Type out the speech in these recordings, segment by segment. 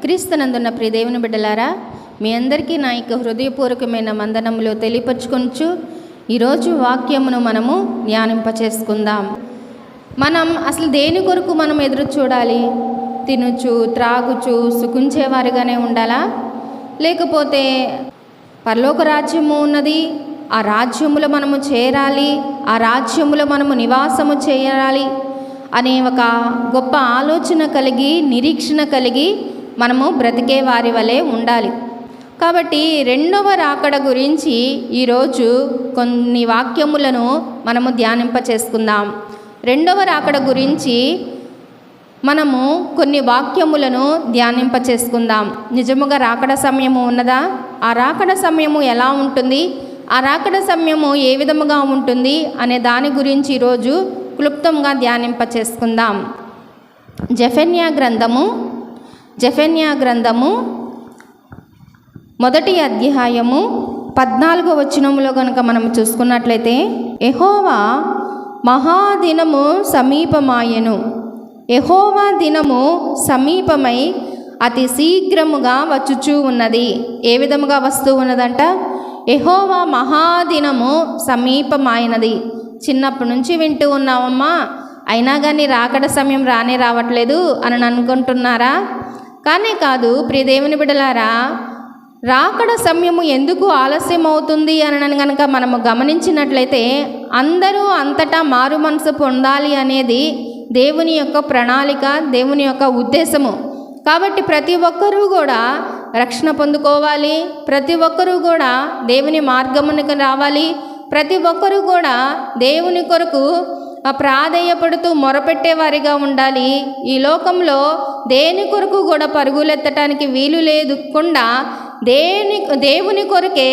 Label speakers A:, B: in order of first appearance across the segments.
A: క్రీస్తునందున్న ప్రియ దేవుని బిడ్డలారా, మీ అందరికీ నా యొక్క హృదయపూర్వకమైన వందనములు తెలియపరుచుకొనుచు ఈరోజు వాక్యమును మనము ధ్యానింపచేసుకుందాం. మనం అసలు దేని కొరకు మనం ఎదురు చూడాలి? తినుచు త్రాగుచు సుఖించేవారిగానే ఉండాలా? లేకపోతే పరలోక రాజ్యము ఉన్నది, ఆ రాజ్యములో మనము చేరాలి, ఆ రాజ్యములో మనము నివాసము చేయాలి అనే ఒక గొప్ప ఆలోచన కలిగి, నిరీక్షణ కలిగి మనము బ్రతికే వారి వలె ఉండాలి. కాబట్టి రెండవ రాకడ గురించి ఈరోజు కొన్ని వాక్యములను మనము ధ్యానింపచేసుకుందాం. రెండవ రాకడ గురించి మనము కొన్ని వాక్యములను ధ్యానింపచేసుకుందాం. నిజముగా రాకడ సమయము ఉన్నదా? ఆ రాకడ సమయము ఎలా ఉంటుంది? ఆ రాకడ సమయము ఏ విధముగా ఉంటుంది అనే దాని గురించి ఈరోజు క్లుప్తంగా ధ్యానింపచేసుకుందాం. జెఫన్యా గ్రంథము మొదటి అధ్యాయము 14వ వచనములో కనుక మనం చూసుకున్నట్లయితే, యెహోవా మహాదినము సమీపమాయెను. యెహోవా దినము సమీపమై అతి శీఘ్రముగా వచ్చుచూ ఉన్నది. ఏ విధముగా వస్తూ ఉన్నదంట? యెహోవా మహాదినము సమీపమైనది. చిన్నప్పటి నుంచి వింటూ ఉన్నామమ్మా, అయినా కానీ రాకడ సమయం రావట్లేదు అని అనుకుంటున్నారా? కానీ కాదు ప్రియ దేవుని బిడ్డలారా, రాకడ సమయము ఎందుకు ఆలస్యం అవుతుంది అని కనుక మనము గమనించినట్లయితే, అందరూ అంతటా మారు మనసు పొందాలి అనేది దేవుని యొక్క ప్రణాళిక, దేవుని యొక్క ఉద్దేశము. కాబట్టి ప్రతి ఒక్కరూ కూడా రక్షణ పొందుకోవాలి, ప్రతి ఒక్కరూ కూడా దేవుని మార్గమునికి రావాలి, ప్రతి ఒక్కరూ కూడా దేవుని కొరకు ప్రాధేయపడుతూ మొరపెట్టేవారిగా ఉండాలి. ఈ లోకంలో దేని కొరకు కూడా పరుగులెత్తటానికి వీలు లేకుండా దేవుని కొరకే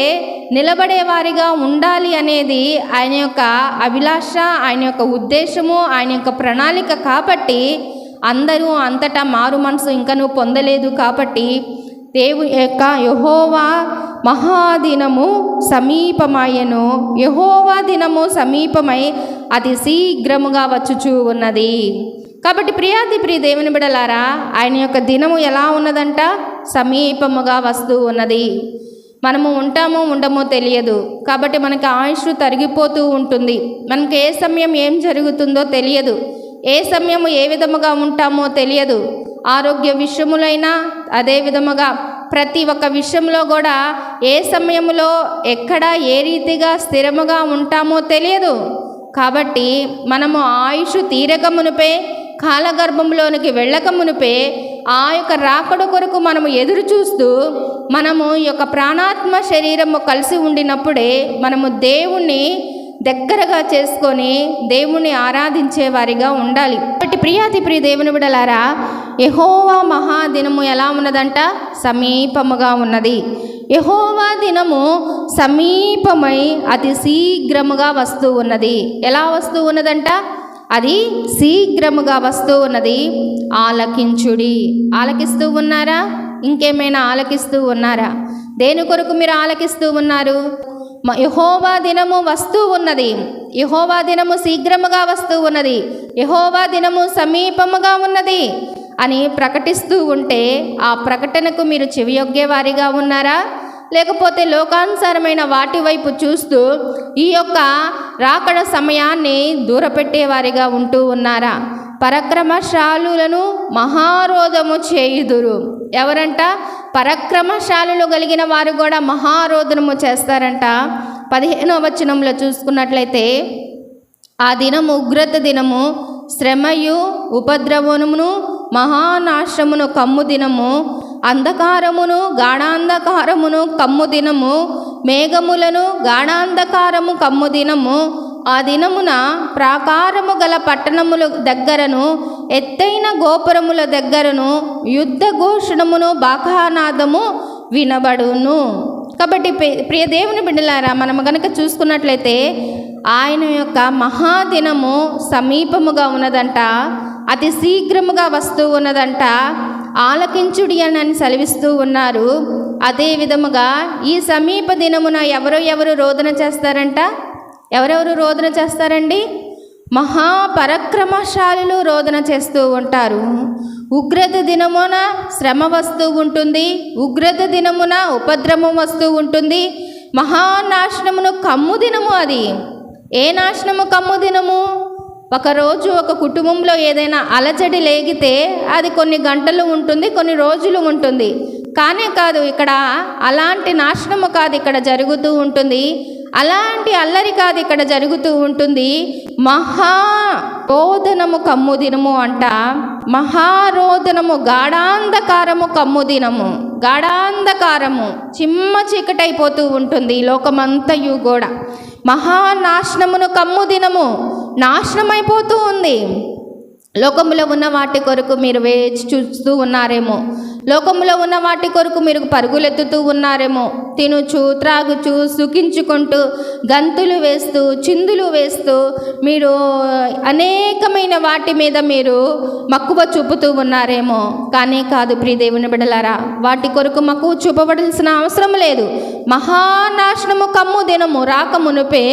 A: నిలబడేవారిగా ఉండాలి అనేది ఆయన యొక్క అభిలాష, ఆయన యొక్క ఉద్దేశము, ఆయన యొక్క ప్రణాళిక. కాబట్టి అందరూ అంతటా మారు మనసు ఇంకనూ పొందలేదు. కాబట్టి దేవుని యొక్క యెహోవా మహాదినము సమీపమాయెను. యెహోవా దినము సమీపమై అతి శీఘ్రముగా వచ్చుచూ ఉన్నది. కాబట్టి ప్రియ దేవుని బిడలారా, ఆయన యొక్క దినము ఎలా ఉన్నదంట? సమీపముగా వస్తూ ఉన్నది. మనము ఉంటామో ఉండమో తెలియదు. కాబట్టి మనకి ఆయుష్ తరిగిపోతూ ఉంటుంది. మనకి ఏ సమయం ఏం జరుగుతుందో తెలియదు, ఏ సమయము ఏ విధముగా ఉంటామో తెలియదు. ఆరోగ్య విషయములైనా అదే విధముగా ప్రతి ఒక్క విషయంలో కూడా ఏ సమయంలో ఎక్కడ ఏ రీతిగా స్థిరముగా ఉంటామో తెలియదు. కాబట్టి మనము ఆయుష్ తీరక మునిపే, కాలగర్భంలోనికి వెళ్ళక మునిపే ఆ యొక్క రాకడ కొరకు మనము ఎదురు చూస్తూ మనము ఈ యొక్క ప్రాణాత్మ శరీరము కలిసి ఉండినప్పుడే మనము దేవుణ్ణి దగ్గరగా చేసుకొని దేవుణ్ణి ఆరాధించే వారిగా ఉండాలి. కాబట్టి ప్రియ దేవుని బిడలారా, యెహోవా మహాదినము ఎలా ఉన్నదంట? సమీపముగా ఉన్నది. యెహోవా దినము సమీపమై అతి శీఘ్రముగా వస్తూ ఉన్నది. ఎలా వస్తూ ఉన్నదంట? అది శీఘ్రముగా వస్తూ ఉన్నది. ఆలకించుడి. ఆలకిస్తూ ఉన్నారా? ఇంకేమైనా ఆలకిస్తూ ఉన్నారా? దేని కొరకు మీరు ఆలకిస్తూ ఉన్నారు? యెహోవా దినము వస్తూ ఉన్నది. యెహోవా దినము శీఘ్రముగా వస్తూ ఉన్నది. యెహోవా దినము సమీపముగా ఉన్నది అని ప్రకటిస్తూ ఉంటే ఆ ప్రకటనకు మీరు చెవియొగ్గేవారిగా ఉన్నారా? లేకపోతే లోకానుసారమైన వాటి వైపు చూస్తూ ఈ యొక్క రాకడ సమయాన్ని దూరపెట్టేవారిగా ఉంటూ ఉన్నారా? పరక్రమశాలులను మహారోధము చేయుదురు. ఎవరంట? పరక్రమశాలులు కలిగిన వారు కూడా మహారోధనము చేస్తారంట. 15వ వచనంలో చూసుకున్నట్లయితే, ఆ దినము ఉగ్రత దినము, శ్రమయు ఉపద్రవమును మహానాశమును కమ్ము దినము, అంధకారమును గాఢాంధకారమును కమ్ము దినము, మేఘములను గాఢాంధకారము కమ్ము దినము. ఆ దినమున ప్రాకారము గల పట్టణముల దగ్గరను ఎత్తైన గోపురముల దగ్గరను యుద్ధ ఘోషణమును బాకానాదము వినబడును. కాబట్టి ప్రియ దేవుని బిడ్డలారా, మనం కనుక చూసుకున్నట్లయితే ఆయన యొక్క మహాదినము సమీపముగా ఉన్నదంట, అతి శీఘ్రముగా వస్తూ ఉన్నదంట. ఆలకించుడి అని సెలవిస్తూ ఉన్నారు. అదే విధముగా ఈ సమీప దినమున ఎవరు రోదన చేస్తారంట? ఎవరెవరు రోదన చేస్తారండి? మహాపరక్రమశాలులు రోదన చేస్తూ ఉంటారు. ఉగ్రత దినమున శ్రమ వస్తూ ఉంటుంది, ఉగ్రత దినమున ఉపద్రవం వస్తూ ఉంటుంది. మహానాశనమును కమ్ము దినము అది. ఏ నాశనము కమ్ము దినము? ఒకరోజు ఒక కుటుంబంలో ఏదైనా అలజడి లేగితే అది కొన్ని గంటలు ఉంటుంది, కొన్ని రోజులు ఉంటుంది. కానే కాదు, ఇక్కడ అలాంటి నాశనము కాదు ఇక్కడ జరుగుతూ ఉంటుంది, అలాంటి అల్లరి కాదు ఇక్కడ జరుగుతూ ఉంటుంది. మహారోదనము కమ్ము దినము అంట. మహారోదనము, గాఢాంధకారము కమ్ము దినము. గాఢాంధకారము, చిమ్మ చీకటైపోతూ ఉంటుంది లోకమంతయు కూడా. మహానాశనమును కమ్ము దినము, నాశనమైపోతూ ఉంది. లోకములో ఉన్న వాటి కొరకు మీరు వేచి చూస్తూ ఉన్నారేమో, లోకములో ఉన్న వాటి కొరకు మీరు పరుగులెత్తుతూ ఉన్నారేమో. తినుచు త్రాగుచు సుఖించుకుంటూ గంతులు వేస్తూ చిందులు వేస్తూ మీరు అనేకమైన వాటి మీద మీరు మక్కువ చూపుతూ ఉన్నారేమో. కానీ కాదు ప్రియ దేవుని బిడ్డలారా, వాటి కొరకు మక్కువ చూపబడాల్సిన అవసరం లేదు. మహానాశనము కమ్ము దినము రాకమునుపే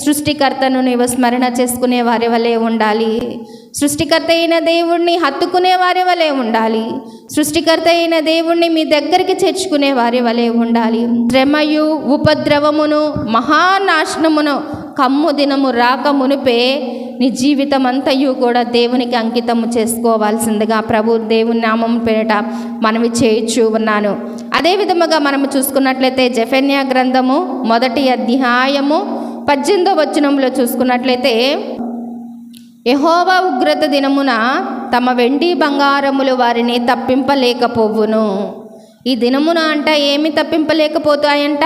A: సృష్టికర్తను నీవు స్మరణ చేసుకునే వారి వలె ఉండాలి. సృష్టికర్త అయిన దేవుణ్ణి హత్తుకునే వారి వలె ఉండాలి. సృష్టికర్త అయిన దేవుణ్ణి మీ దగ్గరికి చేర్చుకునే వారి వలె ఉండాలి. శ్రమయు ఉపద్రవమును మహానాశనమును కమ్ము దినము రాక మునిపే నీ జీవితం అంతయు కూడా దేవునికి అంకితము చేసుకోవాల్సిందిగా ప్రభు దేవుని నామం పేరిట మనవి చేయించు ఉన్నాను. అదే విధముగా మనము చూసుకున్నట్లయితే జెఫన్యా గ్రంథము 1వ అధ్యాయము 18వ వచనంలో చూసుకున్నట్లయితే, యెహోవా ఉగ్రత దినమున తమ వెండి బంగారములు వారిని తప్పింపలేకపోవును. ఈ దినమున అంట ఏమి తప్పింపలేకపోతాయంట?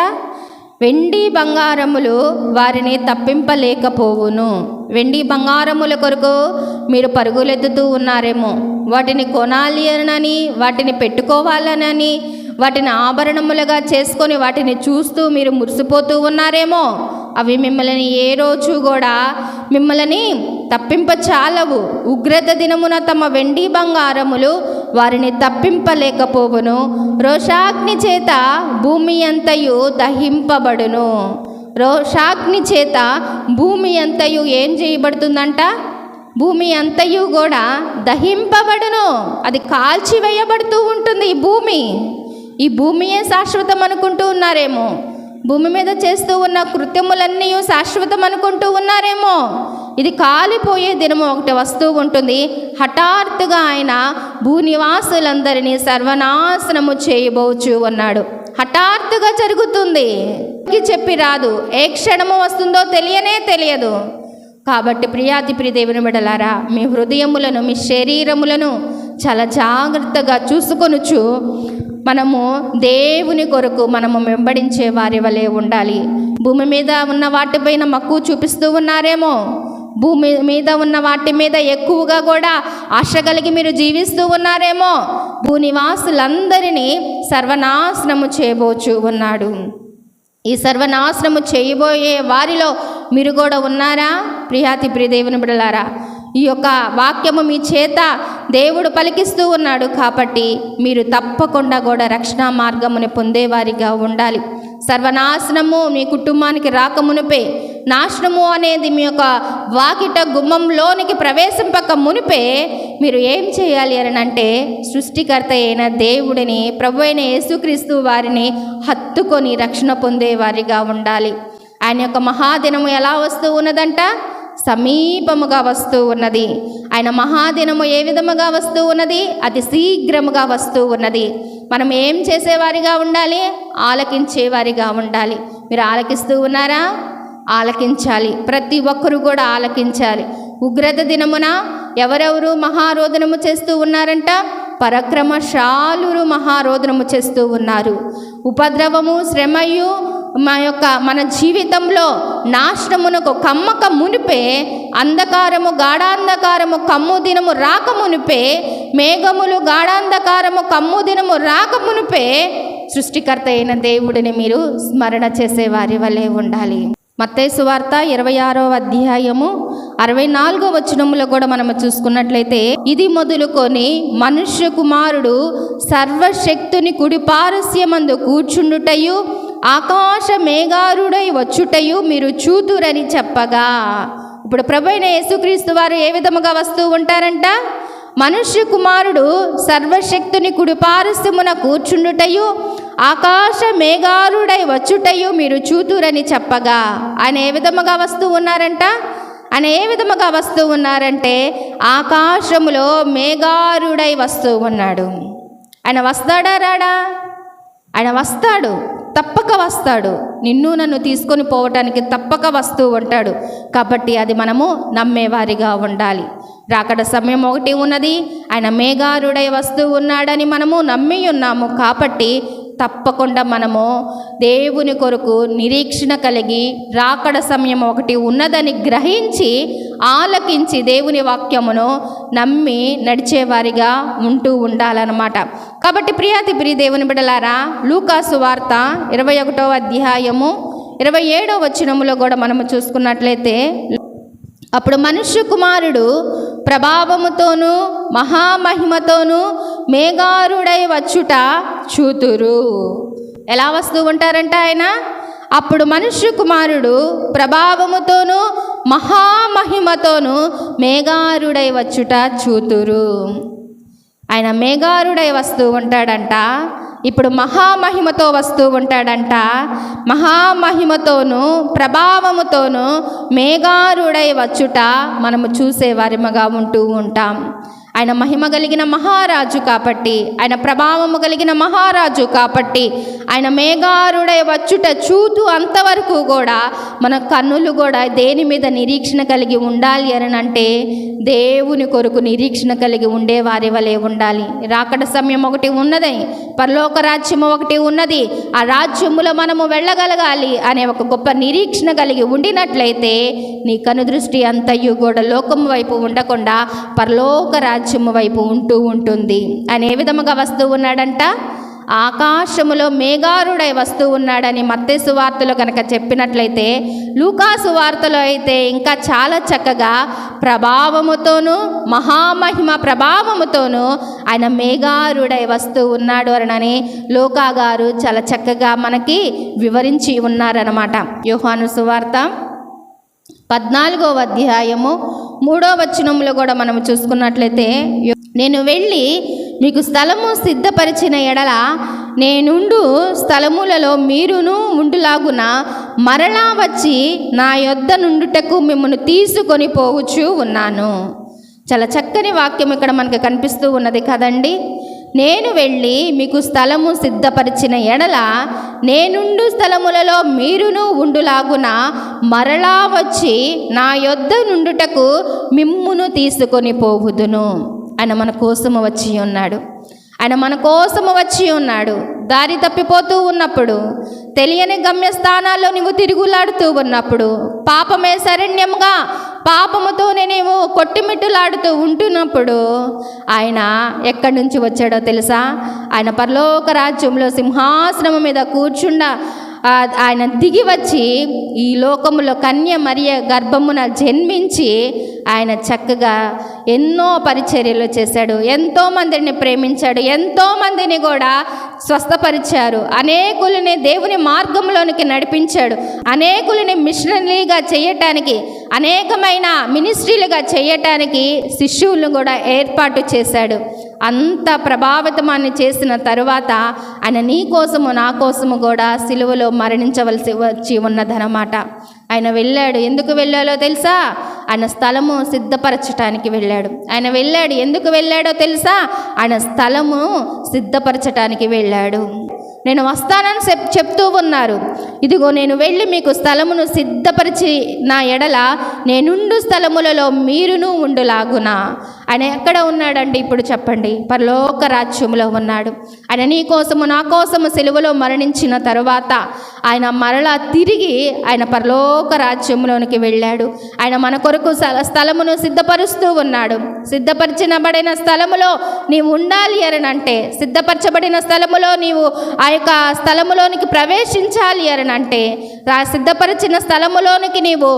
A: వెండి బంగారములు వారిని తప్పింపలేకపోవును. వెండి బంగారముల కొరకు మీరు పరుగులెత్తుతూ ఉన్నారేమో, వాటిని కొనాలి అని, వాటిని పెట్టుకోవాలనని, వాటిని ఆభరణములుగా చేసుకొని వాటిని చూస్తూ మీరు మురిసిపోతూ ఉన్నారేమో. అవి మిమ్మల్ని ఏ రోజు కూడా మిమ్మల్ని తప్పింపచాలవు. ఉగ్రత దినమున తమ వెండి బంగారములు వారిని తప్పింపలేకపోవును. రోషాగ్ని చేత భూమి అంతయు దహింపబడును. రోషాగ్ని చేత భూమి అంతయు ఏం చేయబడుతుందంట? భూమి అంతయు కూడా దహింపబడును. అది కాల్చివేయబడుతూ ఉంటుంది. ఈ భూమియే శాశ్వతం అనుకుంటూ ఉన్నారేమో. భూమి మీద చేస్తూ ఉన్న కృత్యములన్నీ శాశ్వతం అనుకుంటూ ఉన్నారేమో. ఇది కాలిపోయే దినము ఒకటి వస్తూ ఉంటుంది. హఠాత్తుగా ఆయన భూనివాసులందరినీ సర్వనాశనము చేయబోచు ఉన్నాడు. హఠాత్తుగా జరుగుతుంది, చెప్పి రాదు. ఏ క్షణము వస్తుందో తెలియదు. కాబట్టి ప్రియాతి ప్రియ దేవుని బిడ్డలారా, మీ హృదయములను మీ శరీరములను చాలా జాగ్రత్తగా చూసుకొనుచు మనము దేవుని కొరకు మనము వెంబడించే వారి వలె ఉండాలి. భూమి మీద ఉన్న వాటిపైన మక్కువ చూపిస్తూ ఉన్నారేమో, భూమి మీద ఉన్న వాటి మీద ఎక్కువగా కూడా ఆశ కలిగి మీరు జీవిస్తూ ఉన్నారేమో. భూనివాసులందరినీ సర్వనాశనము చేయబోచు ఉన్నాడు. ఈ సర్వనాశనము చేయబోయే వారిలో మీరు కూడా ఉన్నారా? ప్రియాతి ప్రియ దేవుని బిడ్డలారా, ఈ యొక్క వాక్యము మీ చేత దేవుడు పలికిస్తూ ఉన్నాడు కాబట్టి మీరు తప్పకుండా కూడా రక్షణ మార్గముని పొందేవారిగా ఉండాలి. సర్వనాశనము మీ కుటుంబానికి రాకమునిపే, నాశనము అనేది మీ యొక్క వాకిట గుమ్మంలోనికి ప్రవేశింపక మునిపే మీరు ఏం చేయాలి అని అంటే, సృష్టికర్త అయిన దేవుడిని, ప్రభు అయిన యేసుక్రీస్తు వారిని హత్తుకొని రక్షణ పొందేవారిగా ఉండాలి. ఆయన యొక్క మహాదినము ఎలా వస్తూ ఉన్నదంట? సమీపముగా వస్తూ ఉన్నది. ఆయన మహాదినము ఏ విధముగా వస్తూ ఉన్నది? అతి శీఘ్రముగా వస్తూ ఉన్నది. మనం ఏం చేసేవారిగా ఉండాలి? ఆలకించేవారిగా ఉండాలి. మీరు ఆలకిస్తూ ఉన్నారా? ఆలకించాలి. ప్రతి ఒక్కరు కూడా ఆలకించాలి. ఉగ్రత దినమున ఎవరెవరు మహారోదనము చేస్తూ ఉన్నారంట? పరాక్రమశాలురు మహారోదనము చేస్తూ ఉన్నారు. ఉపద్రవము, శ్రమయు మన జీవితంలో నాశనమునకు కమ్మక మునిపే, అంధకారము గాఢాంధకారము కమ్ము దినము రాక మునిపే, మేఘములు గాఢాంధకారము కమ్ము దినము రాక మునిపే సృష్టికర్త అయిన దేవుడిని మీరు స్మరణ చేసేవారి వలె ఉండాలి. మత్తయి సువార్త 26వ అధ్యాయము 64వ వచనములో కూడా మనము చూసుకున్నట్లయితే, ఇది మొదలుకొని మనుష్య కుమారుడు సర్వశక్తుని కుడి పారస్యమందు కూర్చుండుటయు ఆకాశ మేఘారుడై వచ్చుటయు మీరు చూతురని చెప్పగా. ఇప్పుడు ప్రభువైన యేసుక్రీస్తు వారు ఏ విధముగా వస్తూ ఉంటారంట? మనుష్య కుమారుడు సర్వశక్తుని కుడిపార్శ్వమున కూర్చుండుటయు ఆకాశ మేఘారుడై వచ్చుటయు మీరు చూతురని చెప్పగా, ఆయన ఏ విధముగా వస్తూ ఉన్నారంట? ఆయన ఏ విధముగా వస్తూ ఉన్నారంటే ఆకాశములో మేఘారుడై వస్తూ ఉన్నాడు. ఆయన వస్తాడా రాడా? ఆయన వస్తాడు, తప్పక వస్తాడు. నిన్ను నన్ను తీసుకొని పోవటానికి తప్పక వస్తూ ఉంటాడు. కాబట్టి అది మనము నమ్మేవారిగా ఉండాలి. రాకడ సమయం ఒకటి ఉన్నది, ఆయన మేఘారుడై వస్తూ ఉన్నాడని మనము నమ్మి ఉన్నాము. కాబట్టి తప్పకుండా మనము దేవుని కొరకు నిరీక్షణ కలిగి రాకడ సమయం ఒకటి ఉన్నదని గ్రహించి ఆలకించి దేవుని వాక్యమును నమ్మి నడిచేవారిగా ఉంటూ ఉండాలన్నమాట. కాబట్టి ప్రియ దేవుని బిడ్డలారా, లూకాసు వార్త 21వ అధ్యాయము 27వ వచనములో కూడా మనము చూసుకున్నట్లయితే, అప్పుడు మనుష్య కుమారుడు ప్రభావముతోనూ మహామహిమతోనూ మేఘారుడై వచ్చుట చూతురు. ఎలా వస్తూ ఉంటారంట ఆయన? అప్పుడు మనుష్య కుమారుడు ప్రభావముతోనూ మహామహిమతోనూ మేఘారుడై వచ్చుట చూతురు. ఆయన మేఘారుడై వస్తూ ఉంటాడంట. ఇప్పుడు మహామహిమతో వస్తూ ఉంటాడంట. మహామహిమతోనూ ప్రభావముతోనూ మేఘారుడై వచ్చుట మనము చూసేవారిమగా ఉంటూ ఉంటాం. ఆయన మహిమ కలిగిన మహారాజు కాబట్టి, ఆయన ప్రభావము కలిగిన మహారాజు కాబట్టి, ఆయన మేఘారుడై వచ్చుట చూతూ అంతవరకు కూడా మన కన్నులు కూడా దేని మీద నిరీక్షణ కలిగి ఉండాలి అని అంటే దేవుని కొరకు నిరీక్షణ కలిగి ఉండేవారి వలె ఉండాలి. రాకడ సమయం ఒకటి ఉన్నది, పరలోక రాజ్యము ఒకటి ఉన్నది. ఆ రాజ్యములో మనము వెళ్ళగలగాలి అనే ఒక గొప్ప నిరీక్షణ కలిగి ఉండినట్లయితే నీ కనుదృష్టి అంతయు కూడా లోకము వైపు ఉండకుండా పరలోక రాజ్యము వైపు ఉంటూ ఉంటుంది. ఆయన ఏ విధముగా వస్తూ ఉన్నాడంట? ఆకాశములో మేఘారుడై వస్తూ ఉన్నాడని మత్తయి సువార్తలో కనుక చెప్పినట్లయితే, లూకాసు వార్తలో అయితే ఇంకా చాలా చక్కగా ప్రభావముతోనూ మహామహిమ ప్రభావముతోనూ ఆయన మేఘారుడై వస్తూ ఉన్నాడు అని లూకా గారు చాలా చక్కగా మనకి వివరించి ఉన్నారన్నమాట. యోహాను సువార్త 14వ అధ్యాయము 3వ వచనంలో కూడా మనం చూసుకున్నట్లయితే, నేను వెళ్ళి మీకు స్థలము సిద్ధపరిచిన ఎడల నేనుండు స్థలములలో మీరును ఉండులాగున మరలా వచ్చి నా యొద్ద నుండుటకు మిమ్మల్ని తీసుకొని పోవచ్చు ఉన్నాను. చాలా చక్కని వాక్యం ఇక్కడ మనకు కనిపిస్తూ ఉన్నది కదండి. నేను వెళ్ళి మీకు స్థలము సిద్ధపరిచిన ఎడల నేనుండు స్థలములలో మీరును ఉండులాగున మరలా వచ్చి నా యొద్ద నుండుటకు మిమ్మును తీసుకొని పోవుదును. ఆయన మన కోసము వచ్చి ఉన్నాడు. ఆయన మన కోసము వచ్చి ఉన్నాడు. దారి తప్పిపోతూ ఉన్నప్పుడు, తెలియని గమ్యస్థానాల్లో నువ్వు తిరుగులాడుతూ ఉన్నప్పుడు, పాపమే శరణ్యంగా పాపముతోనే నీవు కొట్టిమిట్టులాడుతూ ఉంటున్నప్పుడు ఆయన ఎక్కడి నుంచి వచ్చాడో తెలుసా? ఆయన పరలోక రాజ్యంలో సింహాసనం మీద ఆయన దిగి వచ్చి ఈ లోకములో కన్య మరియ గర్భమున జన్మించి ఆయన చక్కగా ఎన్నో పరిచర్యలు చేశాడు. ఎంతోమందిని ప్రేమించాడు, ఎంతోమందిని కూడా స్వస్థపరిచారు, అనేకులని దేవుని మార్గంలోనికి నడిపించాడు, అనేకులని మిషనరీగా చేయటానికి, అనేకమైన మినిస్ట్రీలుగా చేయటానికి శిష్యులను కూడా ఏర్పాటు చేశాడు. అంత ప్రభావితమాన్ని చేసిన తరువాత ఆయన నీ కోసము నా కోసము కూడా సిలువలో మరణించవలసి వచ్చి ఉన్నదన్నమాట. ఆయన వెళ్ళాడు. ఎందుకు వెళ్ళాలో తెలుసా? ఆయన స్థలము సిద్ధపరచటానికి వెళ్ళాడు. ఆయన వెళ్ళాడు. ఎందుకు వెళ్ళాడో తెలుసా? ఆయన స్థలము సిద్ధపరచటానికి వెళ్ళాడు. నేను వస్తానని చెప్తూ ఉన్నారు. ఇదిగో నేను వెళ్ళి మీకు స్థలమును సిద్ధపరిచి నా ఎడల నేనుండు స్థలములలో మీరును ఉండులాగునా. ఆయన ఎక్కడ ఉన్నాడండి ఇప్పుడు చెప్పండి? పరలోక రాజ్యములో ఉన్నాడు. ఆయన నీ కోసము నా కోసము సిలువలో మరణించిన తరువాత ఆయన మరలా తిరిగి ఆయన పరలోక రాజ్యంలోనికి వెళ్ళాడు. ఆయన మన కొరకు స్థలమును సిద్ధపరుస్తూ ఉన్నాడు. సిద్ధపరచబడిన స్థలములో నీవు ఉండాలి అని అంటే, సిద్ధపరచబడిన స్థలములో నీవు ఆ యొక్క స్థలములోనికి ప్రవేశించాలి అని అంటే సిద్ధపరిచిన స్థలములోనికి నీవు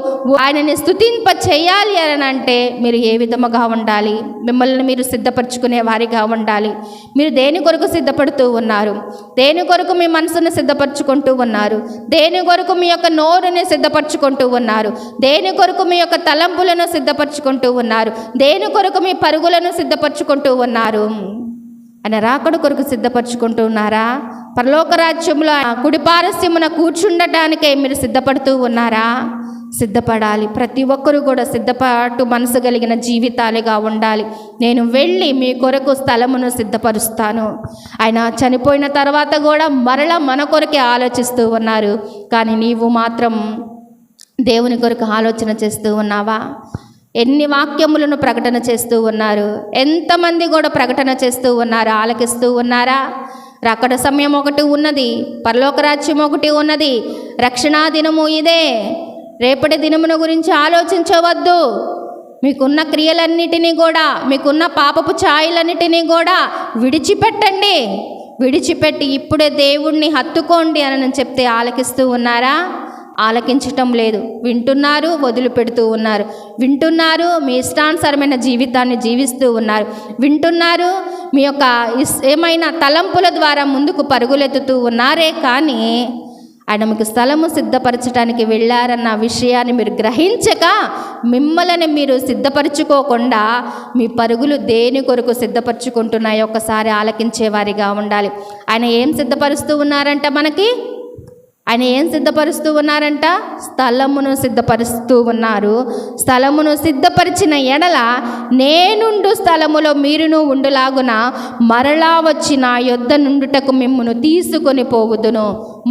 A: ఆయనని స్తుతింప చేయాలి అని అంటే మీరు ఏ విధముగా ఉండాలి? మిమ్మల్ని మీరు సిద్ధపరచుకునే వారిగా ఉండాలి. మీరు దేని కొరకు సిద్ధపడుతూ ఉన్నారు? దేని కొరకు మీ మనసును సిద్ధపరచుకుంటూ ఉన్నారు? దేని కొరకు మీ యొక్క నోరుని సిద్ధపరచుకుంటూ ఉన్నారు? దేని కొరకు మీ యొక్క తలంపులను సిద్ధపరచుకుంటూ ఉన్నారు? దేని కొరకు మీ పరుగులను సిద్ధపరచుకుంటూ ఉన్నారు? ఆయన రాకడ కొరకు సిద్ధపరచుకుంటూ ఉన్నారా? పరలోక రాజ్యంలో కుడిపారస్యమున కూర్చుండటానికే మీరు సిద్ధపడుతూ ఉన్నారా? సిద్ధపడాలి. ప్రతి ఒక్కరూ కూడా సిద్ధపాటు మనసు కలిగిన జీవితాలుగా ఉండాలి. నేను వెళ్ళి మీ కొరకు స్థలమును సిద్ధపరుస్తాను. ఆయన చనిపోయిన తర్వాత కూడా మరలా మన కొరకే ఆలోచిస్తూ ఉన్నారు. కానీ నీవు మాత్రం దేవుని కొరకు ఆలోచన చేస్తూ ఉన్నావా? ఎన్ని వాక్యములను ప్రకటన చేస్తూ ఉన్నారు? ఎంతమంది కూడా ప్రకటన చేస్తూ ఉన్నారు? ఆలకిస్తూ ఉన్నారా? రాకడ సమయం ఒకటి ఉన్నది, పరలోక రాజ్యం ఒకటి ఉన్నది, రక్షణా దినము ఇదే. రేపటి దినమును గురించి ఆలోచించవద్దు. మీకున్న క్రియలన్నిటినీ కూడా, మీకున్న పాపపు ఛాయలన్నిటినీ కూడా విడిచిపెట్టండి. విడిచిపెట్టి ఇప్పుడే దేవుణ్ణి హత్తుకోండి అని చెప్తే ఆలకిస్తూ ఉన్నారా? ఆలకించటం లేదు. వింటున్నారు, వదిలిపెడుతూ ఉన్నారు. వింటున్నారు, మీ ఇష్టానుసారమైన జీవితాన్ని జీవిస్తూ ఉన్నారు. వింటున్నారు, మీ యొక్క ఏమైనా తలంపుల ద్వారా ముందుకు పరుగులెత్తుతూ ఉన్నారే కానీ ఆయన మీకు స్థలము సిద్ధపరచడానికి వెళ్ళారన్న విషయాన్ని మీరు గ్రహించక మిమ్మల్ని మీరు సిద్ధపరచుకోకుండా మీ పరుగులు దేని కొరకు సిద్ధపరచుకుంటున్నాయో ఒక్కసారి ఆలకించేవారిగా ఉండాలి. ఆయన ఏం సిద్ధపరుస్తూ ఉన్నారంట మనకి? ఆయన ఏం సిద్ధపరుస్తూ ఉన్నారంట? స్థలమును సిద్ధపరుస్తూ ఉన్నారు. స్థలమును సిద్ధపరిచిన ఎడల నేనుండు స్థలములో మీరును ఉండులాగున మరలా వచ్చి నా యొద్ద నుండుటకు మిమ్మును తీసుకొని పోవుదును.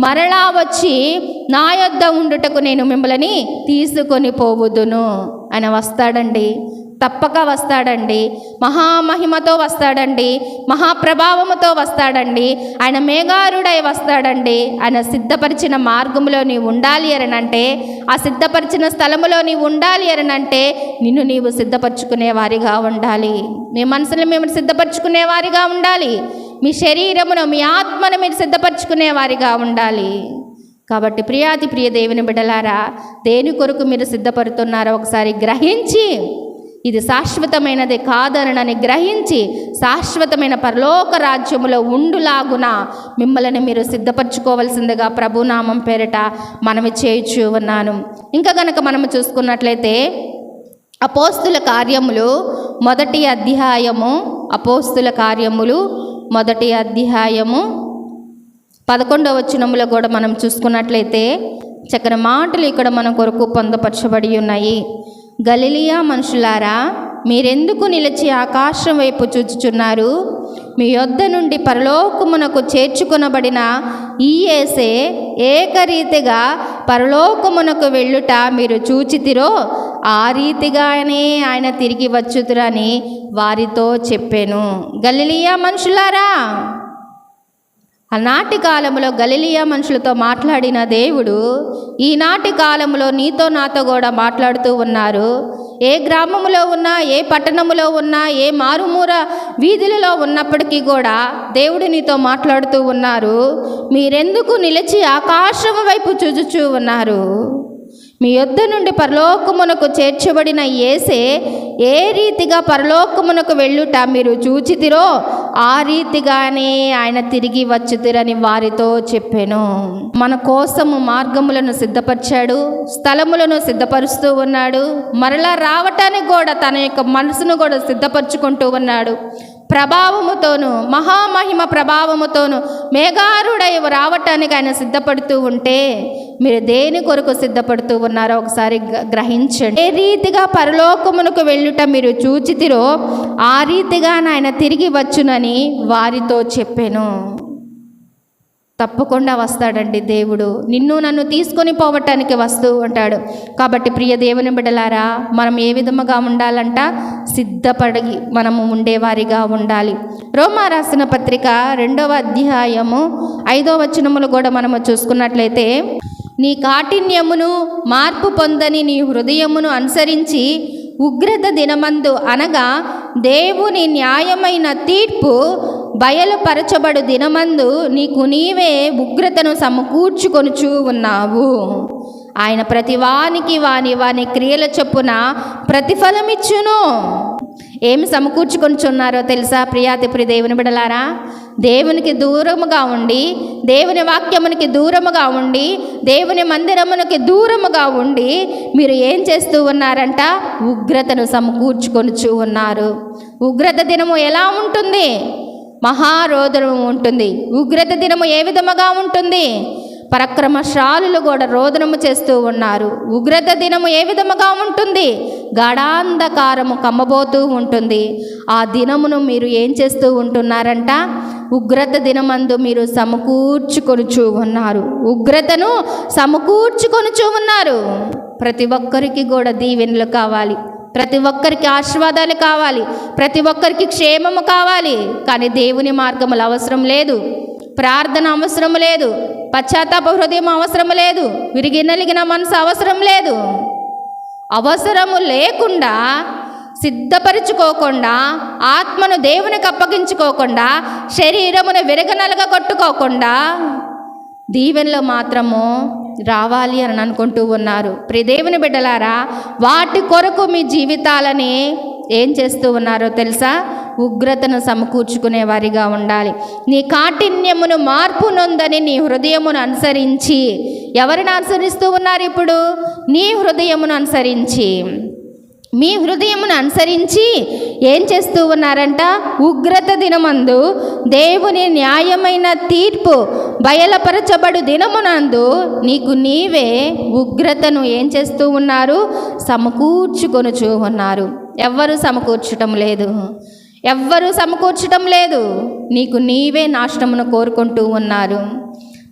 A: మరలా వచ్చి నా యొద్ద ఉండుటకు నేను మిమ్మల్ని తీసుకొని పోవుదును. ఆయన వస్తాడండి, తప్పక వస్తాడండి. మహామహిమతో వస్తాడండి, మహాప్రభావముతో వస్తాడండి. ఆయన మేఘారుడై వస్తాడండి. ఆయన సిద్ధపరిచిన మార్గంలో నీవు ఉండాలి అనంటే, ఆ సిద్ధపరిచిన స్థలములో నీవు ఉండాలి అనంటే నిన్ను నీవు సిద్ధపరచుకునే వారిగా ఉండాలి. మీ మనసును మేము సిద్ధపరచుకునే వారిగా ఉండాలి. మీ శరీరమును, మీ ఆత్మను మీరు సిద్ధపరచుకునే వారిగా ఉండాలి. కాబట్టి ప్రియ దేవుని బిడ్డలారా, దేని కొరకు మీరు సిద్ధపడుతున్నారో ఒకసారి గ్రహించి, ఇది శాశ్వతమైనది కాదనని గ్రహించి శాశ్వతమైన పరలోక రాజ్యములో ఉండులాగున మిమ్మల్ని మీరు సిద్ధపరచుకోవాల్సిందిగా ప్రభునామం పేరిట మనవి చేయుచు ఉన్నాను. ఇంకా కనుక మనము చూసుకున్నట్లయితే అపోస్తుల కార్యములు 1వ అధ్యాయము, అపోస్తుల కార్యములు 1వ అధ్యాయము 11వ వచనములో కూడా మనం చూసుకున్నట్లయితే చక్కని మాటలు ఇక్కడ మన కొరకు పొందుపరచబడి ఉన్నాయి. గలిలియా మనుషులారా, మీరెందుకు నిలిచి ఆకాశం వైపు చూచుచున్నారు? మీ యొద్ద నుండి పరలోకమునకు చేర్చుకొనబడిన ఈ యేసే ఏకరీతిగా పరలోకమునకు వెళ్ళుట మీరు చూచితిరో, ఆ రీతిగానే ఆయన తిరిగి వచ్చుతురని వారితో చెప్పాను. గలిలియా మనుషులారా, ఆనాటి కాలంలో గలిలియా మనుషులతో మాట్లాడిన దేవుడు ఈనాటి కాలంలో నీతో నాతో కూడా మాట్లాడుతూ ఉన్నారు. ఏ గ్రామంలో ఉన్నా, ఏ పట్టణంలో ఉన్నా, ఏ మారుమూర వీధులలో ఉన్నప్పటికీ కూడా దేవుడు నీతో మాట్లాడుతూ ఉన్నారు. మీరెందుకు నిలిచి ఆకాశం వైపు చూచుచూ ఉన్నారు? మీ యొద్ద నుండి పరలోకమునకు చేర్చబడిన యేసే ఏ రీతిగా పరలోకమునకు వెళ్ళుట మీరు చూచితిరో, ఆ రీతిగానే ఆయన తిరిగి వచ్చుతిరని వారితో చెప్పాను. మన కోసము మార్గములను సిద్ధపరిచాడు, స్థలములను సిద్ధపరుస్తూ ఉన్నాడు. మరలా రావటానికి కూడా తన యొక్క మనసును కూడా సిద్ధపరచుకుంటూ ఉన్నాడు. ప్రభావముతోను, మహామహిమ ప్రభావముతోను మేఘారుడై రావటానికి ఆయన సిద్ధపడుతూ ఉంటే మీరు దేని కొరకు సిద్ధపడుతూ ఉన్నారో ఒకసారి గ్రహించండి. ఏ రీతిగా పరలోకమునకు వెళ్ళుట మీరు చూచితిరో, ఆ రీతిగా ఆయన తిరిగి వచ్చునని వారితో చెప్పాను. తప్పకుండా వస్తాడండి దేవుడు. నిన్ను నన్ను తీసుకొని పోవటానికి వస్తూ ఉంటాడు. కాబట్టి ప్రియ దేవుని బిడ్డలారా, మనం ఏ విధముగా ఉండాలంట? సిద్ధపడి మనము ఉండేవారిగా ఉండాలి. రోమా రాసిన పత్రిక 2వ అధ్యాయము 5వ వచనములు కూడా మనము చూసుకున్నట్లయితే, నీ కాఠిన్యమును మార్పు పొందని నీ హృదయమును అనుసరించి ఉగ్రత దినమందు అనగా దేవుని న్యాయమైన తీర్పు బయలుపరచబడు దినమందు నీకు నీవే ఉగ్రతను సమకూర్చుకొనుచూ ఉన్నావు. ఆయన ప్రతివానికి వాని క్రియల చొప్పున ప్రతిఫలమిచ్చును. ఏమి సమకూర్చుకొనిచున్నారో తెలుసా ప్రియాతి దేవుని బిడలారా? దేవునికి దూరముగా ఉండి, దేవుని వాక్యమునికి దూరముగా ఉండి, దేవుని మందిరమునికి దూరముగా ఉండి మీరు ఏం చేస్తూ ఉన్నారంట? ఉగ్రతను సమకూర్చుకొనుచూ ఉన్నారు. ఉగ్రత దినము ఎలా ఉంటుంది? మహారోదనము ఉంటుంది. ఉగ్రత దినము ఏ విధముగా ఉంటుంది? పరాక్రమశాలులు కూడా రోదనము చేస్తూ ఉన్నారు. ఉగ్రత దినము ఏ విధముగా ఉంటుంది? గాఢాంధకారము కమ్మబోతూ ఉంటుంది. ఆ దినమును మీరు ఏం చేస్తూ ఉంటున్నారంట? ఉగ్రత దినమందు మీరు సమకూర్చుకొనుచూ ఉన్నారు. ఉగ్రతను సమకూర్చుకొనుచూ ఉన్నారు. ప్రతి ఒక్కరికి కూడా దీవెనలు కావాలి, ప్రతి ఒక్కరికి ఆశీర్వాదాలు కావాలి, ప్రతి ఒక్కరికి క్షేమము కావాలి. కానీ దేవుని మార్గములు అవసరం లేదు, ప్రార్థన అవసరం లేదు, పశ్చాత్తాప హృదయం అవసరం లేదు, విరిగి నలిగిన మనసు అవసరం లేదు. అవసరము లేకుండా, సిద్ధపరచుకోకుండా, ఆత్మను దేవునికి అప్పగించుకోకుండా, శరీరమును విరగనలగా కొట్టుకోకుండా దీవెనలో మాత్రము రావాలి అని అనుకుంటూ ఉన్నారు. ప్రియ దేవుని బిడ్డలారా, వాటి కొరకు మీ జీవితాలని ఏం చేస్తూ ఉన్నారో తెలుసా? ఉగ్రతను సమకూర్చుకునే వారిగా ఉండాలి. నీ కాఠిన్యమును మార్పు నొందని నీ హృదయమును అనుసరించి. ఎవరిని అనుసరిస్తూ ఉన్నారు ఇప్పుడు? నీ హృదయమును అనుసరించి, మీ హృదయమును అనుసరించి ఏం చేస్తూ ఉన్నారంట? ఉగ్రత దినమందు దేవుని న్యాయమైన తీర్పు బయలుపరచబడు దినమునందు నీకు నీవే ఉగ్రతను ఏం చేస్తూ ఉన్నారు? సమకూర్చుకొనుచూ ఉన్నారు. ఎవ్వరూ సమకూర్చటం లేదు, ఎవ్వరూ సమకూర్చటం లేదు. నీకు నీవే నాశనమును కోరుకుంటూ ఉన్నారు.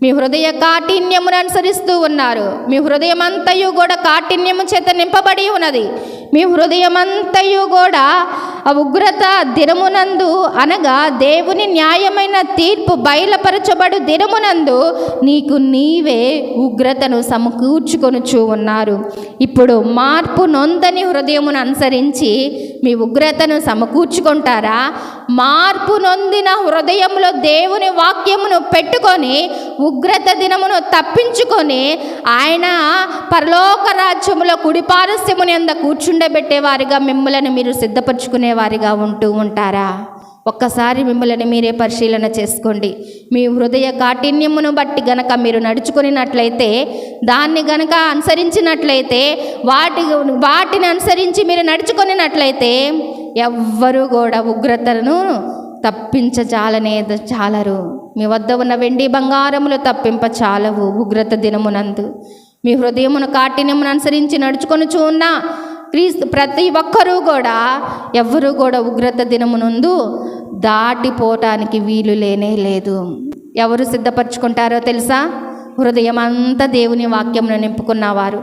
A: మీ హృదయ కాఠిన్యమును అనుసరిస్తూ ఉన్నారు. మీ హృదయమంతయు కూడా కాఠిన్యము చేత నింపబడి ఉన్నది. మీ హృదయమంతయు కూడా ఆ ఉగ్రత దినమునందు, అనగా దేవుని న్యాయమైన తీర్పు బయలుపరచబడు దినమునందు నీకు నీవే ఉగ్రతను సమకూర్చుకొనుచూ ఉన్నారు. ఇప్పుడు మార్పు నొందని హృదయమును అనుసరించి మీ ఉగ్రతను సమకూర్చుకుంటారా? మార్పు నొందిన హృదయంలో దేవుని వాక్యమును పెట్టుకొని ఉగ్రత దినమును తప్పించుకొని ఆయన పరలోక రాజ్యములో కుడిపారస్యముని అంద కూర్చుండబెట్టేవారిగా మిమ్మల్ని మీరు సిద్ధపరచుకునేవారిగా ఉంటూ ఉంటారా? ఒక్కసారి మిమ్మల్ని మీరే పరిశీలన చేసుకోండి. మీ హృదయ కాఠిన్యమును బట్టి గనక మీరు నడుచుకున్నట్లయితే, దాన్ని గనక అనుసరించినట్లయితే, వాటిని అనుసరించి మీరు నడుచుకున్నట్లయితే ఎవ్వరూ కూడా ఉగ్రతను చాలరు. మీ వద్ద ఉన్న వెండి బంగారములు తప్పింప చాలవు ఉగ్రత దినమునందు. మీ హృదయమును కాఠిన్యమును అనుసరించి నడుచుకొనుచూ ఉన్న ప్రతి ఒక్కరూ కూడా, ఎవ్వరూ కూడా ఉగ్రత దినమునందు దాటిపోవటానికి వీలు లేనే లేదు. ఎవరు సిద్ధపరచుకుంటారో తెలుసా? హృదయం అంతా దేవుని వాక్యమును నింపుకున్నవారు.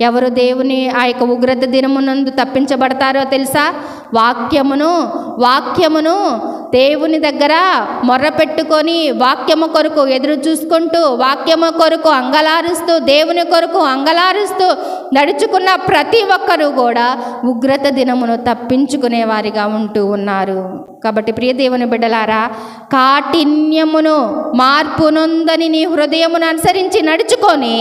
A: ఎవరు దేవుని ఆ యొక్క ఉగ్రత దినమునందు తప్పించబడతారో తెలుసా? వాక్యమును దేవుని దగ్గర మొర్ర పెట్టుకొని, వాక్యము కొరకు ఎదురు చూసుకుంటూ, వాక్యము కొరకు అంగలారుస్తూ, దేవుని కొరకు అంగలారుస్తూ నడుచుకున్న ప్రతి ఒక్కరూ కూడా ఉగ్రత దినమును తప్పించుకునే వారిగా ఉంటూ ఉన్నారు. కాబట్టి ప్రియ దేవుని బిడ్డలారా, కాఠిన్యమును మార్పు నొందని నీ హృదయమును అనుసరించి నడుచుకొని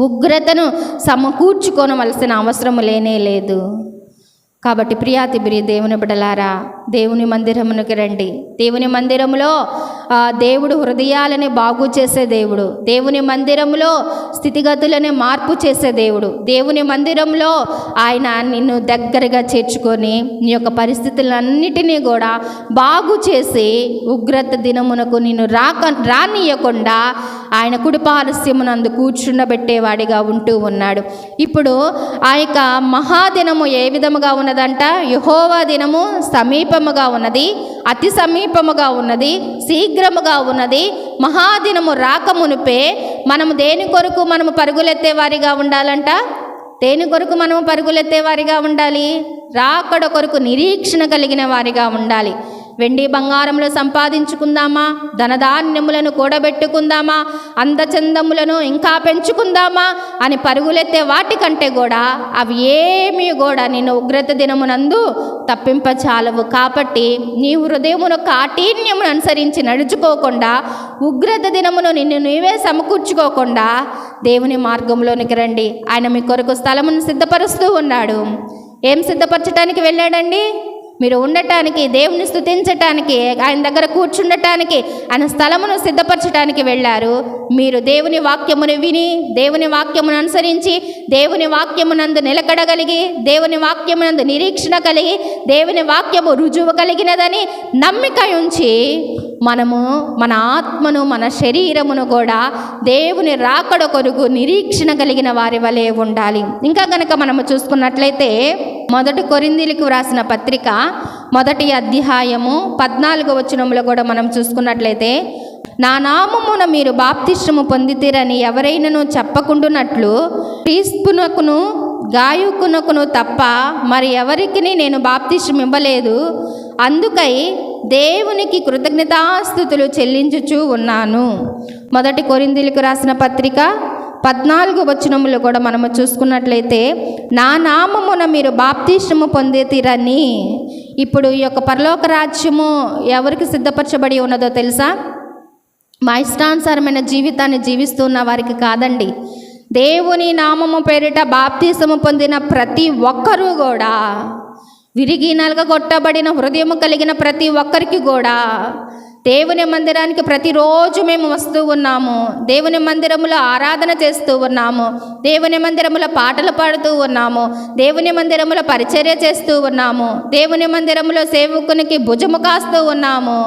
A: ఉగ్రతను సమకూర్చుకోనవలసిన అవసరం లేనే లేదు. కాబట్టి ప్రియ దేవుని బిడ్డలారా, దేవుని మందిరమునికి రండి. దేవుని మందిరములో దేవుడు హృదయాలని బాగు చేసే దేవుడు. దేవుని మందిరములో స్థితిగతులని మార్పు చేసే దేవుడు. దేవుని మందిరంలో ఆయన నిన్ను దగ్గరగా చేర్చుకొని నీ యొక్క పరిస్థితులన్నిటినీ కూడా బాగు చేసి ఉగ్రత దినమునకు నిన్ను రానియకుండా ఆయన కుడిపారస్యమునందు కూర్చుండబెట్టేవాడిగా ఉంటూ ఉన్నాడు. ఇప్పుడు ఆ యొక్క మహాదినము ఏ విధముగా ఉన్నదంట? యెహోవా దినము సమీపముగా ఉన్నది, అతి సమీపముగా ఉన్నది, శీఘ్రముగా ఉన్నది. మహాదినము రాకమునుపే మనము దేని కొరకు మనము పరుగులెత్తే వారిగా ఉండాలంట? దేని కొరకు మనము పరుగులెత్తే వారిగా ఉండాలి? రాకడ కొరకు నిరీక్షణ కలిగిన వారిగా ఉండాలి. వెండి బంగారములు సంపాదించుకుందామా, ధనధాన్యములను కూడబెట్టుకుందామా, అందచందములను ఇంకా పెంచుకుందామా అని పరుగులెత్తే వాటికంటే కూడా అవి ఏమీ కూడా నిన్ను ఉగ్రత దినమునందు తప్పింపచాలవు. కాబట్టి నీ హృదయమును కాఠిన్యమును అనుసరించి నడుచుకోకుండా, ఉగ్రత దినమును నిన్ను నీవే సమకూర్చుకోకుండా దేవుని మార్గంలోనికి రండి. ఆయన మీ కొరకు స్థలమును సిద్ధపరుస్తూ ఉన్నాడు. ఏం సిద్ధపరచడానికి వెళ్ళాడండి? మీరు ఉండటానికి, దేవుని స్తుతించటానికి, ఆయన దగ్గర కూర్చుండటానికి, ఆయన స్థలమును సిద్ధపరచడానికి వెళ్ళారు. మీరు దేవుని వాక్యమును విని, దేవుని వాక్యమును అనుసరించి, దేవుని వాక్యమునందు నిలకడగలిగి, దేవుని వాక్యమునందు నిరీక్షణ కలిగి, దేవుని వాక్యము రుజువు కలిగినదని నమ్మిక ఉంచి మనము మన ఆత్మను, మన శరీరమును కూడా దేవుని రాకడ కొరకు నిరీక్షణ కలిగిన వారి వలె ఉండాలి. ఇంకా గనక మనము చూసుకున్నట్లయితే 1 కొరింథీయులకు వ్రాసిన పత్రిక 1వ అధ్యాయము 14వ వచనంలో కూడా మనం చూసుకున్నట్లయితే, నా నామమున మీరు బాప్తిస్మము పొందితిరని ఎవరైనాను చెప్పకుండునట్లు క్రీస్తునకును గాయకునకును తప్ప మరి ఎవరికి నేను బాప్తిస్మం ఇవ్వలేదు. అందుకై దేవునికి కృతజ్ఞతాస్తుతులు చెల్లించుచూ ఉన్నాను. 1 కొరింథీయులకు రాసిన పత్రిక 14వ వచనములో కూడా మనము చూసుకున్నట్లయితే, నా నామమున మీరు బాప్తిస్మము పొందితిరని. ఇప్పుడు ఈ యొక్క పరలోక రాజ్యము ఎవరికి సిద్ధపరచబడి ఉన్నదో తెలుసా? మా ఇష్టానుసారమైన జీవితాన్ని జీవిస్తున్న వారికి కాదండి. దేవుని నామము పేరిట బాప్తిస్మము పొందిన ప్రతి ఒక్కరూ కూడా, విరిగి నలగగొట్టబడిన హృదయము కలిగిన ప్రతి ఒక్కరికి కూడా, దేవుని మందిరానికి ప్రతిరోజు మేము వస్తూ ఉన్నాము, దేవుని మందిరములో ఆరాధన చేస్తూ ఉన్నాము, దేవుని మందిరములో పాటలు పాడుతూ ఉన్నాము, దేవుని మందిరములో పరిచర్య చేస్తూ ఉన్నాము, దేవుని మందిరములో సేవకునికి భుజము కాస్తూ ఉన్నాము.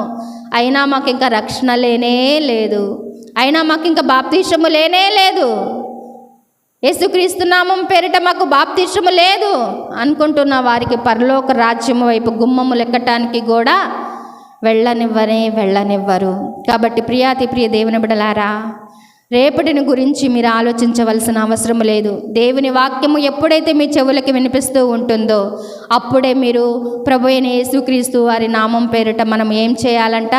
A: అయినా మాకు ఇంకా రక్షణ లేనే లేదు, అయినా మాకు ఇంకా బాప్తిస్మము లేనే లేదు, యేసుక్రీస్తు నామం పేరిట మాకు బాప్తిస్మము లేదు అనుకుంటున్న వారికి పరలోక రాజ్యము వైపు గుమ్మములు ఎక్కటానికి కూడా వెళ్ళనివ్వరు. కాబట్టి ప్రియ దేవుని బిడ్డలారా, రేపటిని గురించి మీరు ఆలోచించవలసిన అవసరం లేదు. దేవుని వాక్యము ఎప్పుడైతే మీ చెవులకి వినిపిస్తూ ఉంటుందో అప్పుడే మీరు ప్రభువైన యేసుక్రీస్తు వారి నామం పేరిట మనం ఏం చేయాలంట?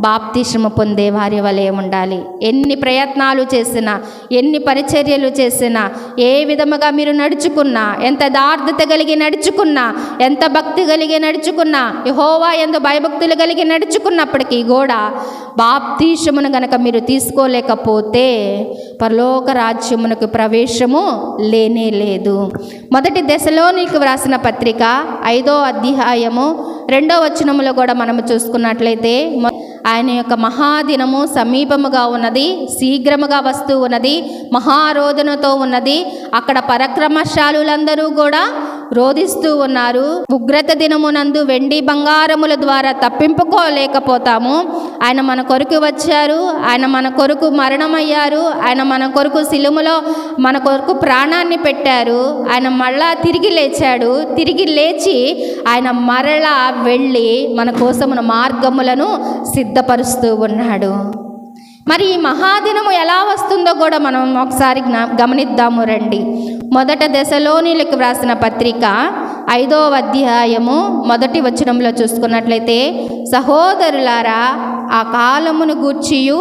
A: బాప్తిస్మము పొందే వారి వలె ఉండాలి. ఎన్ని ప్రయత్నాలు చేసినా, ఎన్ని పరిచర్యలు చేసినా, ఏ విధముగా మీరు నడుచుకున్నా, ఎంత యథార్థత కలిగి నడుచుకున్నా, ఎంత భక్తి కలిగి నడుచుకున్నా, యెహోవా యందు భయభక్తులు కలిగి నడుచుకున్నప్పటికీ కూడా బాప్తిస్మమును గనక మీరు తీసుకోలేకపోతే పరలోక రాజ్యమునకు ప్రవేశము లేనే లేదు. 1 దశలోనికి వ్రాసిన పత్రిక 5వ అధ్యాయము 2వ వచనములో కూడా మనము చూసుకున్నట్లయితే, ఆయన యొక్క మహాదినము సమీపముగా ఉన్నది, శీఘ్రముగా వస్తూ ఉన్నది, మహారోదనతో ఉన్నది. అక్కడ పరాక్రమశాలులందరూ కూడా రోధిస్తూ ఉన్నారు. ఉగ్రత దినమునందు వెండి బంగారముల ద్వారా తప్పింపుకోలేకపోతాము. ఆయన మన కొరకు వచ్చారు, ఆయన మన కొరకు మరణమయ్యారు, ఆయన మన కొరకు శిలువలో మన కొరకు ప్రాణాన్ని పెట్టారు. ఆయన మళ్ళా తిరిగి లేచాడు. తిరిగి లేచి ఆయన మరలా వెళ్ళి మన కోసమున మార్గములను సిద్ధపరుస్తూ ఉన్నాడు. మరి ఈ మహాదినము ఎలా వస్తుందో కూడా మనం ఒకసారి గమనిద్దాము రండి. 1 దశలోనిలకు వ్రాసిన పత్రిక 5వ అధ్యాయము 1వ వచనంలో చూసుకున్నట్లయితే, సహోదరులారా, ఆ కాలమును గూర్చియు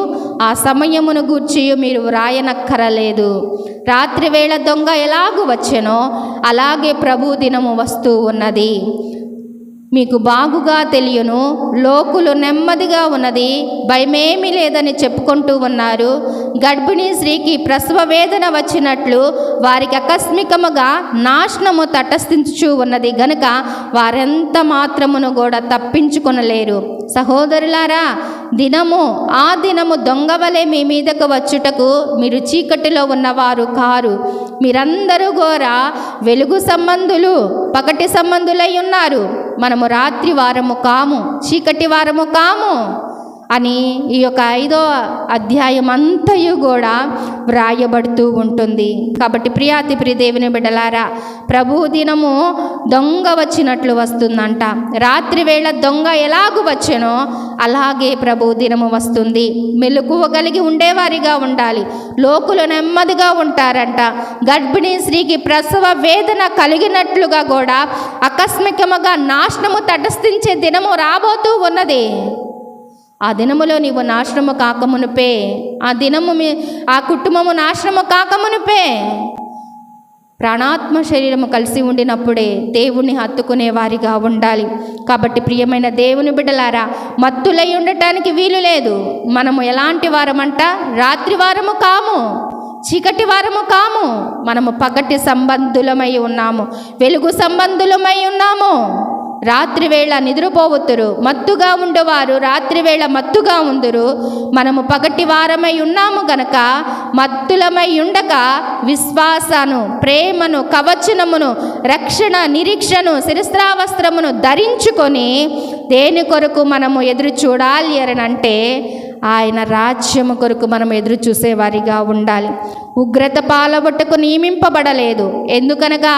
A: ఆ సమయమును గూర్చియు మీరు వ్రాయనక్కరలేదు. రాత్రి వేళ దొంగ ఎలాగూ వచ్చెనో అలాగే ప్రభు దినము వస్తూ ఉన్నది. మీకు బాగుగా తెలియను, లోకులు నెమ్మదిగా ఉన్నది, భయమేమీ లేదని చెప్పుకుంటూ ఉన్నారు. గర్భిణీ స్త్రీకి ప్రసవ వేదన వచ్చినట్లు వారికి ఆకస్మికముగా నాశనము తటస్థించు ఉన్నది గనుక వారెంత మాత్రమును కూడా తప్పించుకొనలేరు. సహోదరులారా, ఆ దినము దొంగవలే మీ మీదకు వచ్చుటకు మీరు చీకటిలో ఉన్నవారు కారు. మీరందరూ కూడా వెలుగు సంబంధులు, పగటి సంబంధులై ఉన్నారు. మనము రాత్రి వారము కాము, చీకటి వారము కాము. అని ఈ యొక్క 5వ అధ్యాయం అంతయు కూడా వ్రాయబడుతూ ఉంటుంది. కాబట్టి ప్రియాతి ప్రియ దేవుని బిడ్డలారా, ప్రభు దినము దొంగ వచ్చినట్లు వస్తుందంట. రాత్రి వేళ దొంగ ఎలాగూ వచ్చెనో అలాగే ప్రభు దినము వస్తుంది. మెలకువ కలిగి ఉండేవారిగా ఉండాలి. లోకులు నెమ్మదిగా ఉంటారంట. గర్భిణీ స్త్రీకి ప్రసవ వేదన కలిగినట్లుగా కూడా ఆకస్మికముగా నాశనము తటస్థించే దినము రాబోతూ ఉన్నది. ఆ దినములో నీవు నాశనము కాకమునుపే, ఆ దినము ఆ కుటుంబము నాశనము కాకమునుపే ప్రాణాత్మ శరీరము కలిసి ఉండినప్పుడే దేవుణ్ణి హత్తుకునే వారిగా ఉండాలి. కాబట్టి ప్రియమైన దేవుని బిడ్డలారా, మత్తులై ఉండటానికి వీలు లేదు. మనము ఎలాంటి వారమంట? రాత్రి వారము కాము, చీకటి వారము కాము. మనము పగటి సంబంధులమై ఉన్నాము, వెలుగు సంబంధులమై ఉన్నాము. రాత్రి వేళ నిద్రపోవద్దురు, మత్తుగా ఉండేవారు రాత్రి వేళ మత్తుగా ఉందురు. మనము పగటి వారమై ఉన్నాము గనక మత్తులమై ఉండక విశ్వాసను, ప్రేమను, కవచనమును, రక్షణ, నిరీక్షను, శిరస్త్రావస్త్రమును ధరించుకొని దేని కొరకు మనము ఎదురు చూడాలి అని అంటే ఆయన రాజ్యము కొరకు మనం ఎదురు చూసేవారిగా ఉండాలి. ఉగ్రత పాలబొట్టకు నియమింపబడలేదు. ఎందుకనగా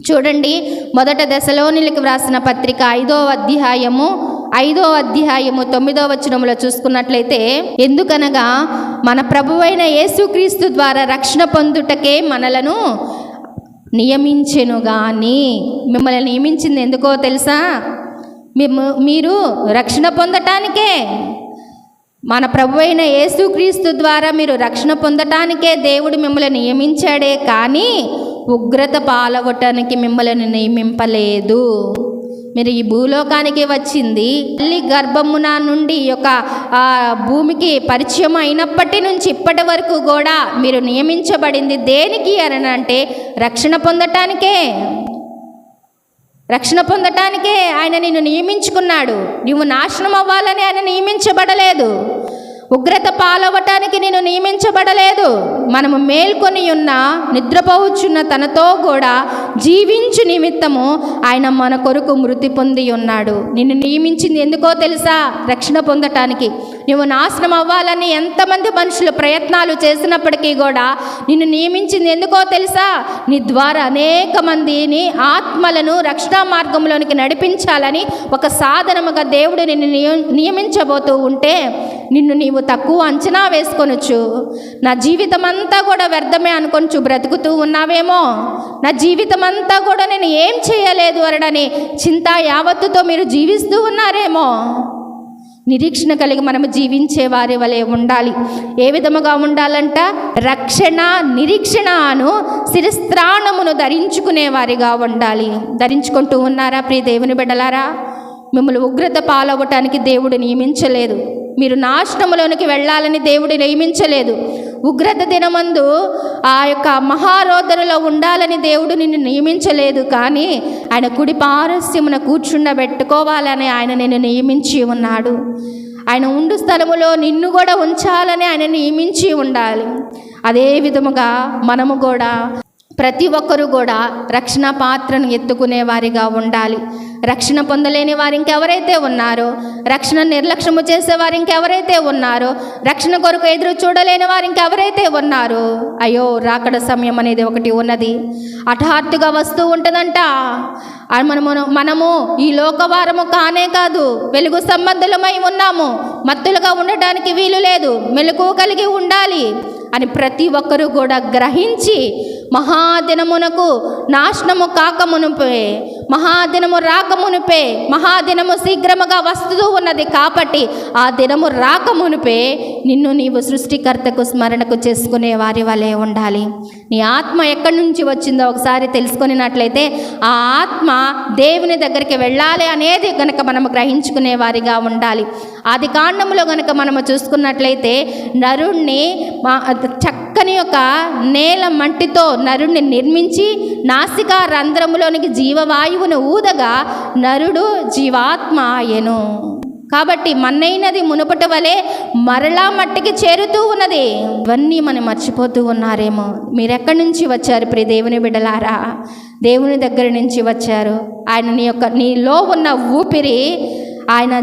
A: చూడండి, 1 దశలోనిలకు వ్రాసిన పత్రిక 5వ అధ్యాయము 9వ వచనములో చూసుకున్నట్లయితే, ఎందుకనగా మన ప్రభువైన యేసుక్రీస్తు ద్వారా రక్షణ పొందుటకే మనలను నియమించెను గాని. మిమ్మల్ని నియమించింది ఎందుకో తెలుసా? మీరు రక్షణ పొందటానికే. మన ప్రభువైన యేసుక్రీస్తు ద్వారా మీరు రక్షణ పొందటానికే దేవుడు మిమ్మల్ని నియమించాడే కానీ ఉగ్రత పాలవటానికి మిమ్మల్ని నియమింపలేదు. మీరు ఈ భూలోకానికి వచ్చింది తల్లి గర్భమున నుండి ఈ యొక్క భూమికి పరిచయం అయినప్పటి నుంచి ఇప్పటి వరకు కూడా మీరు నియమించబడింది దేనికి అని అంటే రక్షణ పొందటానికే. రక్షణ పొందటానికే ఆయన నిన్ను నియమించుకున్నాడు. నువ్వు నాశనం అవ్వాలని ఆయన నియమించబడలేదు. ఉగ్రత పాలవటానికి నేను నియమించబడలేదు. మనము మేల్కొని ఉన్న, నిద్రపోవచ్చున్న తనతో కూడా జీవించు నిమిత్తము ఆయన మన కొరకు మృతి పొంది ఉన్నాడు. నిన్ను నియమించింది ఎందుకో తెలుసా? రక్షణ పొందటానికి. నువ్వు నాశనం అవ్వాలని ఎంతమంది మనుషులు ప్రయత్నాలు చేసినప్పటికీ కూడా నిన్ను నియమించింది ఎందుకో తెలుసా? నీ ద్వారా అనేక మందిని, ఆత్మలను రక్షణ మార్గంలోనికి నడిపించాలని ఒక సాధనముగా దేవుడు నిన్ను నియమించబోతూ ఉంటే నిన్ను నీవు తక్కువ అంచనా వేసుకొనొచ్చు. నా జీవితం అంతా కూడా వ్యర్థమే అనుకొనొచ్చు బ్రతుకుతూ ఉన్నావేమో. నా జీవితం అంతా కూడా నేను ఏం చేయలేదు అనని చింత యావత్తుతో మీరు జీవిస్తూ ఉన్నారేమో. నిరీక్షణ కలిగి మనము జీవించే వారి వలె ఉండాలి. ఏ విధముగా ఉండాలంట? రక్షణ, నిరీక్షణను, శిరస్త్రాణమును ధరించుకునే వారిగా ఉండాలి. ధరించుకుంటూ ఉన్నారా ప్రియ దేవుని బిడ్డలారా? మిమ్మల్ని ఉగ్రత పాలవటానికి దేవుడు నియమించలేదు. మీరు నాశనములోనికి వెళ్ళాలని దేవుడు నియమించలేదు. ఉగ్రత దినమందు ఆ యొక్క మహారోదనలో ఉండాలని దేవుడు నిన్ను నియమించలేదు. కానీ ఆయన కుడి పారస్యమున కూర్చుండబెట్టుకోవాలని ఆయన నిన్ను నియమించి ఉన్నాడు. ఆయన ఉండు స్థలములో నిన్ను కూడా ఉంచాలని ఆయన నియమించి ఉండాలి. అదే విధముగా మనము కూడా ప్రతి ఒక్కరూ కూడా రక్షణ పాత్రను ఎత్తుకునే వారిగా ఉండాలి. రక్షణ పొందలేని వారు ఇంకెవరైతే ఉన్నారో, రక్షణ నిర్లక్ష్యము చేసేవారు ఇంకెవరైతే ఉన్నారో, రక్షణ కొరకు ఎదురు చూడలేని వారు ఇంకెవరైతే ఉన్నారో, అయ్యో రాకడ సమయం అనేది ఒకటి ఉన్నది. హఠాత్తుగా వస్తూ ఉంటుందంట. మనము ఈ లోకవారము కానే కాదు, వెలుగు సంబంధులమై ఉన్నాము. మత్తులుగా ఉండటానికి వీలు లేదు, మెలకువ కలిగి ఉండాలి అని ప్రతి ఒక్కరూ కూడా గ్రహించి మహాదినమునకు నాశనము కాకమునుపే, మహాదినము రాకమునుపే, మహాదినము శీఘ్రముగా వస్తూ ఉన్నది కాబట్టి ఆ దినము రాకమునుపే నిన్ను నీవు సృష్టికర్తకు స్మరణకు చేసుకునే వారి వలె ఉండాలి. నీ ఆత్మ ఎక్కడి నుంచి వచ్చిందో ఒకసారి తెలుసుకున్నట్లయితే ఆ ఆత్మ దేవుని దగ్గరికి వెళ్ళాలి అనేది కనుక మనము గ్రహించుకునే వారిగా ఉండాలి. ఆది కాండములో కనుక మనము చూసుకున్నట్లయితే నరుణ్ణి చక్కని ఒక నేల మట్టితో నరుణ్ణి నిర్మించి నాసికా రంధ్రములోనికి జీవవాయువును ఊదగా నరుడు జీవాత్మ ఆయెను. కాబట్టి మన్నైనది మునుపటి వలె మరలా మట్టికి చేరుతూ ఉన్నది. ఇవన్నీ మనం మర్చిపోతూ ఉన్నారేమో. మీరెక్కడి నుంచి వచ్చారు ప్రియ దేవుని బిడ్డలారా? దేవుని దగ్గర నుంచి వచ్చారు. ఆయన నీలో ఉన్న ఊపిరి ఆయన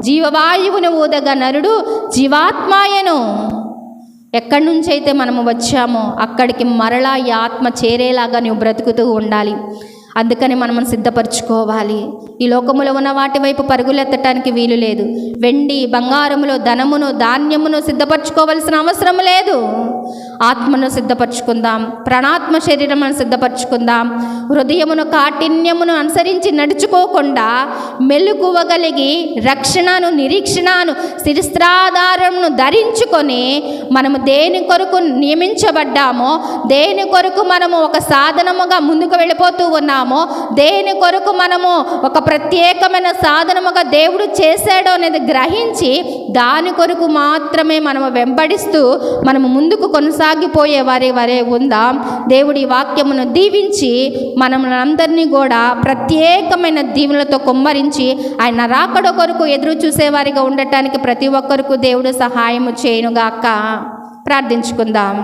A: జీవవాయువును ఊదగా నరుడు జీవాత్మాయను. ఎక్కడి నుంచి అయితే మనము వచ్చామో అక్కడికి మరలా ఈ ఆత్మ చేరేలాగా నువ్వు బ్రతుకుతూ ఉండాలి. అందుకని మనము సిద్ధపరచుకోవాలి. ఈ లోకములో ఉన్న వాటి వైపు పరుగులెత్తటానికి వీలు లేదు. వెండి బంగారములో ధనమును ధాన్యమును సిద్ధపరచుకోవలసిన అవసరం లేదు. ఆత్మను సిద్ధపరచుకుందాం, ప్రాణాత్మ శరీరమును సిద్ధపరచుకుందాం. హృదయమును కాఠిన్యమును అనుసరించి నడుచుకోకుండా మెలకువగలిగి రక్షణను నిరీక్షణను శిరస్త్రాధారమును ధరించుకొని మనము దేని కొరకు నియమించబడ్డామో, దేని కొరకు మనము ఒక సాధనముగా ముందుకు వెళ్ళిపోతూ ఉన్నామో, దేని కొరకు మనము ఒక ప్రత్యేకమైన సాధనముగా దేవుడు చేశాడో అనేది గ్రహించి దాని కొరకు మాత్రమే మనము వెంబడిస్తూ మనము ముందుకు కొనసాగిపోయే వారే ఉందాం. దేవుడి వాక్యమును దీవించి మనల్ని అందరినీ కూడా ప్రత్యేకమైన దీవులతో కుమ్మరించి ఆయన రాకడ కొరకు ఎదురు చూసేవారిగా ఉండటానికి ప్రతి ఒక్కరికి దేవుడు సహాయము చేయనుగాక. ప్రార్థించుకుందాం.